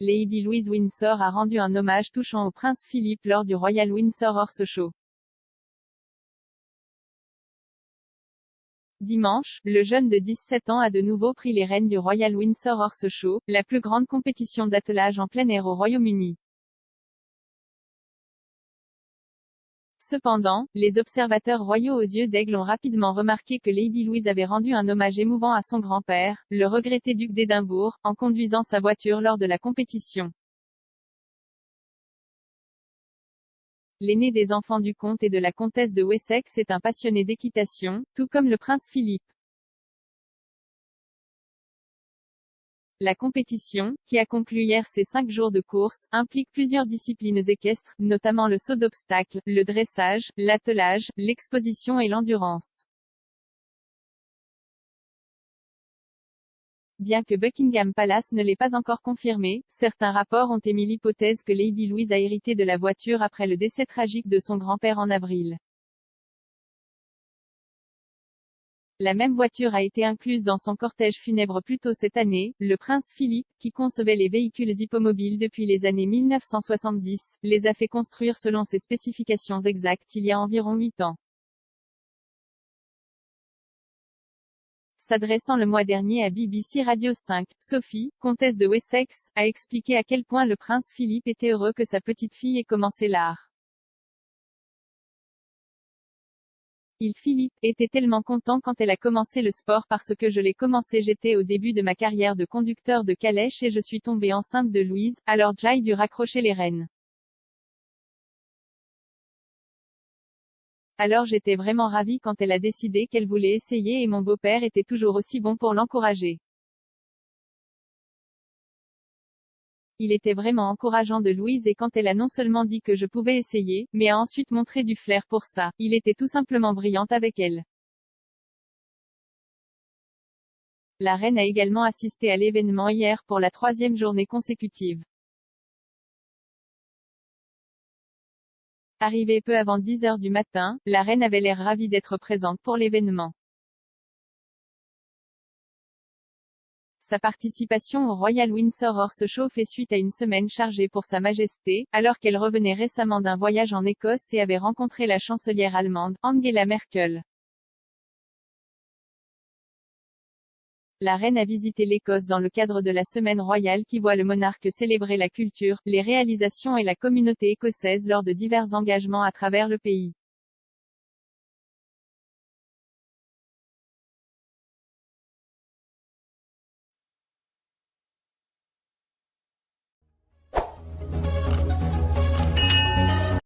Lady Louise Windsor a rendu un hommage touchant au prince Philippe lors du Royal Windsor Horse Show. Dimanche, le jeune de 17 ans a de nouveau pris les rênes du Royal Windsor Horse Show, la plus grande compétition d'attelage en plein air au Royaume-Uni. Cependant, les observateurs royaux aux yeux d'aigle ont rapidement remarqué que Lady Louise avait rendu un hommage émouvant à son grand-père, le regretté duc d'Édimbourg, en conduisant sa voiture lors de la compétition. L'aîné des enfants du comte et de la comtesse de Wessex est un passionné d'équitation, tout comme le prince Philippe. La compétition, qui a conclu hier ses 5 jours de course, implique plusieurs disciplines équestres, notamment le saut d'obstacle, le dressage, l'attelage, l'exposition et l'endurance. Bien que Buckingham Palace ne l'ait pas encore confirmé, certains rapports ont émis l'hypothèse que Lady Louise a hérité de la voiture après le décès tragique de son grand-père en avril. La même voiture a été incluse dans son cortège funèbre plus tôt cette année. Le prince Philippe, qui concevait les véhicules hippomobiles depuis les années 1970, les a fait construire selon ses spécifications exactes il y a environ 8 ans. S'adressant le mois dernier à BBC Radio 5, Sophie, comtesse de Wessex, a expliqué à quel point le prince Philippe était heureux que sa petite-fille ait commencé l'art. Philippe était tellement content quand elle a commencé le sport parce que je l'ai commencé. J'étais au début de ma carrière de conducteur de calèche et je suis tombée enceinte de Louise, alors Jai dut raccrocher les rênes. Alors j'étais vraiment ravie quand elle a décidé qu'elle voulait essayer et mon beau-père était toujours aussi bon pour l'encourager. Il était vraiment encourageant de Louise et quand elle a non seulement dit que je pouvais essayer, mais a ensuite montré du flair pour ça, il était tout simplement brillante avec elle. La reine a également assisté à l'événement hier pour la 3e journée consécutive. Arrivée peu avant 10 h du matin, la reine avait l'air ravie d'être présente pour l'événement. Sa participation au Royal Windsor Horse Show fait suite à une semaine chargée pour Sa Majesté, alors qu'elle revenait récemment d'un voyage en Écosse et avait rencontré la chancelière allemande, Angela Merkel. La reine a visité l'Écosse dans le cadre de la semaine royale qui voit le monarque célébrer la culture, les réalisations et la communauté écossaise lors de divers engagements à travers le pays.